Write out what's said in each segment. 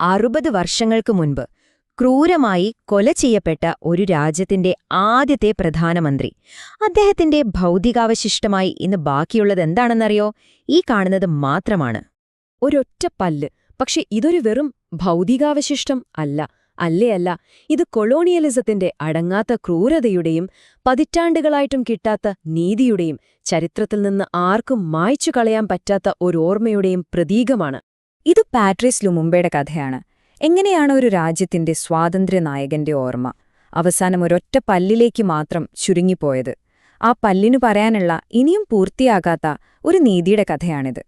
60 വർഷങ്ങൾക്ക് മുൻപ് ക്രൂരമായി കൊല ചെയ്യപ്പെട്ട ഒരു രാജ്യത്തിന്റെ ആദ്യത്തെ പ്രധാനമന്ത്രി. അദ്ദേഹത്തിന്റെ ഭൗതികാവശിഷ്ടമായി ഇന്ന് ബാക്കിയുള്ളതെന്താണെന്നറിയോ? ഈ കാണുന്നത് മാത്രമാണ്. ഒരൊറ്റ പല്ല്. പക്ഷെ ഇതൊരു വെറും ഭൗതികാവശിഷ്ടം അല്ല. അല്ല, ഇത് കൊളോണിയലിസത്തിന്റെ അടങ്ങാത്ത ക്രൂരതയുടെയും പതിറ്റാണ്ടുകളായിട്ടും കിട്ടാത്ത നീതിയുടെയും ചരിത്രത്തിൽ നിന്ന് ആർക്കും മായ്ച്ചു കളയാൻ പറ്റാത്ത ഒരോർമ്മയുടെയും പ്രതീകമാണ്. ഇത് പാട്രിസ് ലുമുംബയുടെ കഥയാണ്. എങ്ങനെയാണ് ഒരു രാജ്യത്തിന്റെ സ്വാതന്ത്ര്യ നായകന്റെ ഓർമ്മ അവസാനം ഒരൊറ്റ പല്ലിലേക്ക് മാത്രം ചുരുങ്ങിപ്പോയത്? ആ പല്ലിനു പറയാനുള്ള ഇനിയും പൂർത്തിയാകാത്ത ഒരു നീതിയുടെ കഥയാണിത്.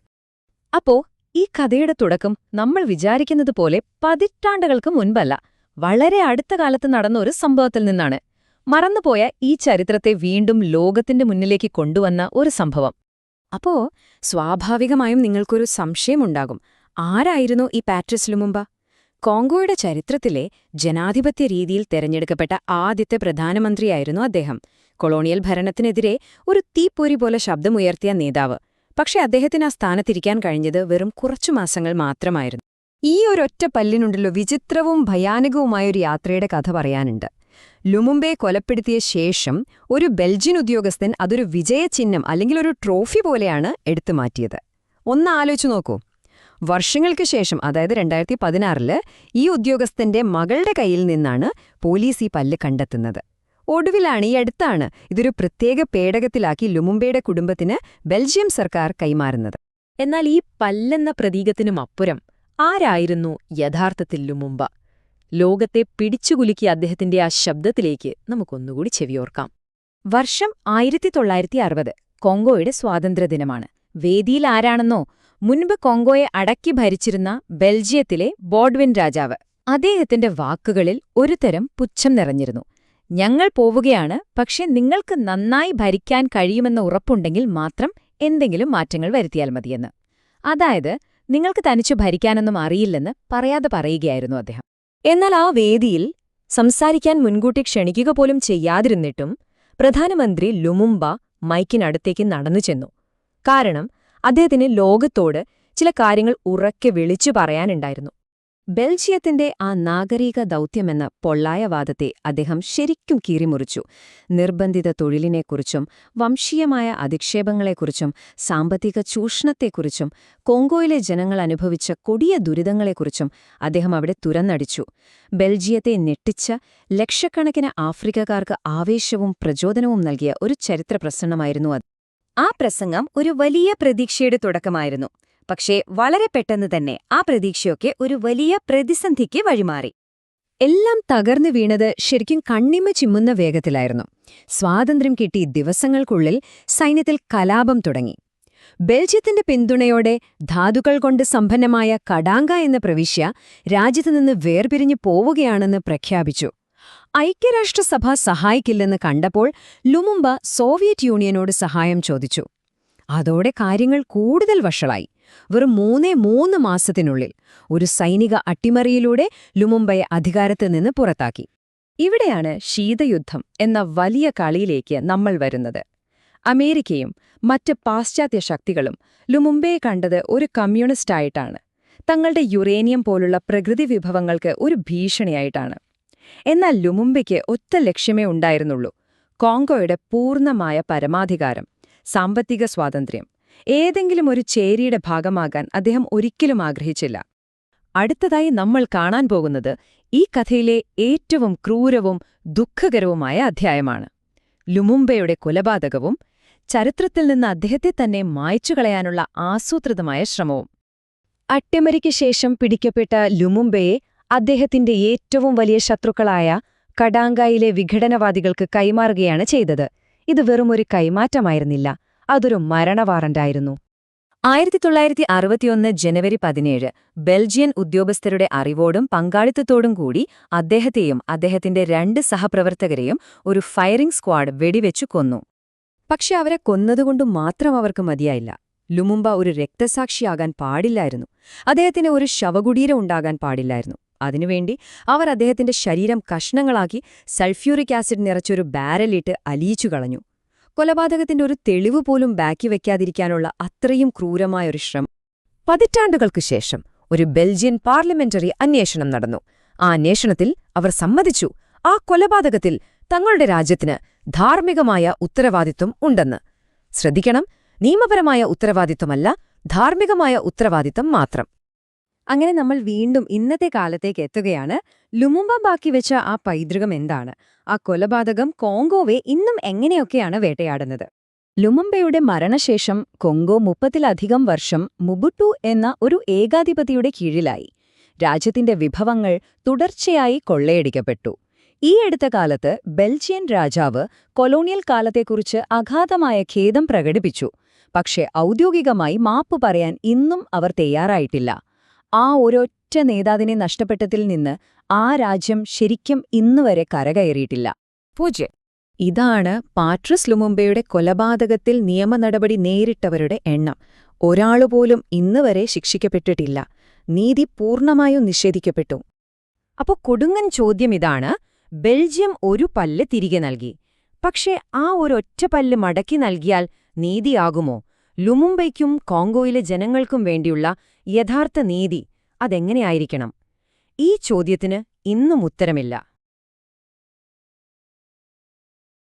അപ്പോ ഈ കഥയുടെ തുടക്കം നമ്മൾ വിചാരിക്കുന്നത് പോലെ പതിറ്റാണ്ടുകൾക്ക് മുൻപല്ല, വളരെ അടുത്ത കാലത്ത് നടന്ന ഒരു സംഭവത്തിൽ നിന്നാണ്. മറന്നുപോയ ഈ ചരിത്രത്തെ വീണ്ടും ലോകത്തിന്റെ മുന്നിലേക്ക് കൊണ്ടുവന്ന ഒരു സംഭവം. അപ്പോ സ്വാഭാവികമായും നിങ്ങൾക്കൊരു സംശയമുണ്ടാകും, ആരായിരുന്നു ഈ പാട്രിസ് ലുമുംബ? കോങ്കോയുടെ ചരിത്രത്തിലെ ജനാധിപത്യ രീതിയിൽ തെരഞ്ഞെടുക്കപ്പെട്ട ആദ്യത്തെ പ്രധാനമന്ത്രിയായിരുന്നു അദ്ദേഹം. കൊളോണിയൽ ഭരണത്തിനെതിരെ ഒരു തീപ്പൊരി പോലെ ശബ്ദമുയർത്തിയ നേതാവ്. പക്ഷെ അദ്ദേഹത്തിന് ആ സ്ഥാനത്തിരിക്കാൻ കഴിഞ്ഞത് വെറും കുറച്ചു മാസങ്ങൾ മാത്രമായിരുന്നു. ഈ ഒരൊറ്റ പല്ലിനുണ്ടല്ലോ വിചിത്രവും ഭയാനകവുമായൊരു യാത്രയുടെ കഥ പറയാനുണ്ട്. ലുമുംബയെ കൊലപ്പെടുത്തിയ ശേഷം ഒരു ബെൽജിയൻ ഉദ്യോഗസ്ഥൻ അതൊരു വിജയചിഹ്നം അല്ലെങ്കിൽ ഒരു ട്രോഫി പോലെയാണ് എടുത്തുമാറ്റിയത്. ഒന്ന് ആലോചിച്ചു നോക്കൂ. വർഷങ്ങൾക്ക് ശേഷം, അതായത് 2016 ഈ ഉദ്യോഗസ്ഥന്റെ മകളുടെ കയ്യിൽ നിന്നാണ് പോലീസ് ഈ പല്ല് കണ്ടെത്തുന്നത്. ഒടുവിലാണ്, ഈ അടുത്താണ്, ഇതൊരു പ്രത്യേക പേടകത്തിലാക്കി ലുമുംബയുടെ കുടുംബത്തിന് ബെൽജിയം സർക്കാർ കൈമാറുന്നത്. എന്നാൽ ഈ പല്ലെന്ന പ്രതീകത്തിനുമപ്പുറം ആരായിരുന്നു യഥാർത്ഥത്തിൽ ലുമുംബ? ലോകത്തെ പിടിച്ചുകുലുക്കിയ അദ്ദേഹത്തിന്റെ ആ ശബ്ദത്തിലേക്ക് നമുക്കൊന്നുകൂടി ചെവിയോർക്കാം. വർഷം 1960, കോങ്കോയുടെ സ്വാതന്ത്ര്യദിനമാണ്. വേദിയിൽ ആരാണെന്നോ? മുൻപ് കോങ്കോയെ അടക്കി ഭരിച്ചിരുന്ന ബെൽജിയത്തിലെ ബോഡ്വിൻ രാജാവ്. അദ്ദേഹത്തിന്റെ വാക്കുകളിൽ ഒരുതരം പുച്ഛം നിറഞ്ഞിരുന്നു. ഞങ്ങൾ പോവുകയാണ്, പക്ഷെ നിങ്ങൾക്ക് നന്നായി ഭരിക്കാൻ കഴിയുമെന്ന ഉറപ്പുണ്ടെങ്കിൽ മാത്രം എന്തെങ്കിലും മാറ്റങ്ങൾ വരുത്തിയാൽ മതിയെന്ന്. അതായത്, നിങ്ങൾക്ക് തനിച്ചു ഭരിക്കാനൊന്നും അറിയില്ലെന്ന് പറയാതെ പറയുകയായിരുന്നു അദ്ദേഹം. എന്നാൽ ആ വേദിയിൽ സംസാരിക്കാൻ മുൻകൂട്ടി ക്ഷണിക്കുക പോലും ചെയ്യാതിരുന്നിട്ടും പ്രധാനമന്ത്രി ലുമുംബ മൈക്കിനടുത്തേക്ക് നടന്നു ചെന്നു. കാരണം അദ്ദേഹത്തിന് ലോകത്തോട് ചില കാര്യങ്ങൾ ഉറക്കെ വിളിച്ചു പറയാനുണ്ടായിരുന്നു. ബെൽജിയത്തിന്റെ ആ നാഗരിക ദൗത്യമെന്ന പൊള്ളായ വാദത്തെ അദ്ദേഹം ശരിക്കും കീറിമുറിച്ചു. നിർബന്ധിത തൊഴിലിനെക്കുറിച്ചും വംശീയമായ അധിക്ഷേപങ്ങളെക്കുറിച്ചും സാമ്പത്തിക ചൂഷണത്തെക്കുറിച്ചും കോങ്കോയിലെ ജനങ്ങൾ അനുഭവിച്ച കൊടിയ ദുരിതങ്ങളെക്കുറിച്ചും അദ്ദേഹം അവിടെ തുറന്നടിച്ചു. ബെൽജിയത്തെ ഞെട്ടിച്ച ലക്ഷക്കണക്കിന് ആഫ്രിക്കക്കാർക്ക് ആവേശവും പ്രചോദനവും നൽകിയ ഒരു ചരിത്രപ്രസംഗമായിരുന്നു അത്. ആ പ്രസംഗം ഒരു വലിയ പ്രതീക്ഷയുടെ തുടക്കമായിരുന്നു. പക്ഷേ വളരെ പെട്ടെന്ന് തന്നെ ആ പ്രതീക്ഷയൊക്കെ ഒരു വലിയ പ്രതിസന്ധിക്ക് വഴിമാറി. എല്ലാം തകർന്നു വീണത് ശരിക്കും കണ്ണിമ ചിമ്മുന്ന വേഗത്തിലായിരുന്നു. സ്വാതന്ത്ര്യം കിട്ടി ദിവസങ്ങൾക്കുള്ളിൽ സൈന്യത്തിൽ കലാപം തുടങ്ങി. ബെൽജിയത്തിന്റെ പിന്തുണയോടെ ധാതുക്കൾ കൊണ്ട് സമ്പന്നമായ കടാങ്ക എന്ന പ്രവിശ്യ രാജ്യത്തുനിന്ന് വേർപിരിഞ്ഞു പോവുകയാണെന്ന് പ്രഖ്യാപിച്ചു. ഐക്യരാഷ്ട്രസഭ സഹായിക്കില്ലെന്ന് കണ്ടപ്പോൾ ലുമുംബ സോവിയറ്റ് യൂണിയനോട് സഹായം ചോദിച്ചു. അതോടെ കാര്യങ്ങൾ കൂടുതൽ വഷളായി. വെറും 3 മാസത്തിനുള്ളിൽ ഒരു സൈനിക അട്ടിമറിയിലൂടെ ലുമുംബയെ അധികാരത്തിൽ നിന്ന് പുറത്താക്കി. ഇവിടെയാണ് ശീതയുദ്ധം എന്ന വലിയ കളിയിലേക്ക് നമ്മൾ വരുന്നത്. അമേരിക്കയും മറ്റ് പാശ്ചാത്യ ശക്തികളും ലുമുംബയെ കണ്ടത് ഒരു കമ്മ്യൂണിസ്റ്റായിട്ടാണ്. തങ്ങളുടെ യുറേനിയം പോലുള്ള പ്രകൃതി വിഭവങ്ങൾക്ക് ഒരു ഭീഷണിയായിട്ടാണ്. എന്നാൽ ലുമുംബയ്ക്ക് ഒറ്റ ലക്ഷ്യമേ ഉണ്ടായിരുന്നുള്ളൂ: കോങ്കോയുടെ പൂർണ്ണമായ പരമാധികാരം, സാമ്പത്തിക സ്വാതന്ത്ര്യം. ഏതെങ്കിലും ഒരു ചേരിയുടെ ഭാഗമാകാൻ അദ്ദേഹം ഒരിക്കലും ആഗ്രഹിച്ചില്ല. അടുത്തതായി നമ്മൾ കാണാൻ പോകുന്നത് ഈ കഥയിലെ ഏറ്റവും ക്രൂരവും ദുഃഖകരവുമായ അധ്യായമാണ്: ലുമുംബയുടെ കൊലപാതകവും ചരിത്രത്തിൽ നിന്ന് അദ്ദേഹത്തെ തന്നെ മായ്ച്ചുകളയാനുള്ള ആസൂത്രിതമായ ശ്രമവും. അട്ടിമറിക്ക് ശേഷം പിടിക്കപ്പെട്ട ലുമുംബയെ അദ്ദേഹത്തിന്റെ ഏറ്റവും വലിയ ശത്രുക്കളായ കടാങ്കായിലെ വിഘടനവാദികൾക്ക് കൈമാറുകയാണ് ചെയ്തത്. ഇത് വെറുമൊരു കൈമാറ്റമായിരുന്നില്ല, അതൊരു മരണവാറന്റായിരുന്നു. 1961 ജനുവരി 17 ബെൽജിയൻ ഉദ്യോഗസ്ഥരുടെ അറിവോടും പങ്കാളിത്തത്തോടും കൂടി അദ്ദേഹത്തെയും അദ്ദേഹത്തിന്റെ 2 സഹപ്രവർത്തകരെയും ഒരു ഫയറിംഗ് സ്ക്വാഡ് വെടിവെച്ചു കൊന്നു. പക്ഷെ അവരെ കൊന്നതുകൊണ്ടു മാത്രം അവർക്ക് മതിയായില്ല. ലുമുംബ ഒരു രക്തസാക്ഷിയാകാൻ പാടില്ലായിരുന്നു. അദ്ദേഹത്തിന് ഒരു ശവകുടീരം ഉണ്ടാകാൻ പാടില്ലായിരുന്നു. അതിനുവേണ്ടി അവർ അദ്ദേഹത്തിന്റെ ശരീരം കഷ്ണങ്ങളാക്കി സൾഫ്യൂറിക് ആസിഡ് നിറച്ചൊരു ബാരലിട്ട് അലിയിച്ചു കളഞ്ഞു. കൊലപാതകത്തിന്റെ ഒരു തെളിവ് പോലും ബാക്കി വയ്ക്കാതിരിക്കാനുള്ള അത്രയും ക്രൂരമായൊരു ശ്രമം. പതിറ്റാണ്ടുകൾക്കു ശേഷം ഒരു ബെൽജിയൻ പാർലമെന്ററി അന്വേഷണം നടന്നു. ആ അന്വേഷണത്തിൽ അവർ സമ്മതിച്ചു, ആ കൊലപാതകത്തിൽ തങ്ങളുടെ രാജ്യത്തിന് ധാർമ്മികമായ ഉത്തരവാദിത്വം ഉണ്ടെന്ന്. ശ്രദ്ധിക്കണം, നിയമപരമായ ഉത്തരവാദിത്വമല്ല, ധാർമ്മികമായ ഉത്തരവാദിത്വം മാത്രം. അങ്ങനെ നമ്മൾ വീണ്ടും ഇന്നത്തെ കാലത്തേക്ക് എത്തുകയാണ്. ലുമുമ്പ ബാക്കി വെച്ച ആ പൈതൃകം എന്താണ്? ആ കൊലപാതകം കോങ്കോവെ ഇന്നും എങ്ങനെയൊക്കെയാണ് വേട്ടയാടുന്നത്? ലുമുമ്പയുടെ മരണശേഷം കൊങ്കോ 30-ലധികം വർഷം മുബുട്ടു എന്ന ഒരു ഏകാധിപതിയുടെ കീഴിലായി. രാജ്യത്തിന്റെ വിഭവങ്ങൾ തുടർച്ചയായി കൊള്ളയടിക്കപ്പെട്ടു. ഈ അടുത്ത കാലത്ത് ബെൽജിയൻ രാജാവ് കൊളോണിയൽ കാലത്തെക്കുറിച്ച് അഗാധമായ ഖേദം പ്രകടിപ്പിച്ചു. പക്ഷേ ഔദ്യോഗികമായി മാപ്പ് പറയാൻ ഇന്നും അവർ തയ്യാറായിട്ടില്ല. ആ ഒരൊറ്റ നേതാവിനെ നഷ്ടപ്പെട്ടതിൽ നിന്ന് ആ രാജ്യം ശരിക്കും ഇന്നുവരെ കരകയറിയിട്ടില്ല. 0. ഇതാണ് പാട്രിസ് ലുമുമ്പയുടെ കൊലപാതകത്തിൽ നിയമനടപടി നേരിട്ടവരുടെ എണ്ണം. ഒരാളുപോലും ഇന്നുവരെ ശിക്ഷിക്കപ്പെട്ടിട്ടില്ല. നീതി പൂർണ്ണമായും നിഷേധിക്കപ്പെട്ടു. അപ്പോ കൊടുങ്ങൻ ചോദ്യം ഇതാണ്: ബെൽജിയം ഒരു പല്ല് തിരികെ നൽകി. പക്ഷേ ആ ഒരൊറ്റ പല്ല് മടക്കി നൽകിയാൽ നീതിയാകുമോ? ലുമുമ്പയ്ക്കും കോങ്കോയിലെ ജനങ്ങൾക്കും വേണ്ടിയുള്ള യഥാർത്ഥ നീതി അതെങ്ങനെയായിരിക്കണം? ഈ ചോദ്യത്തിന് ഇന്നും ഉത്തരമില്ല.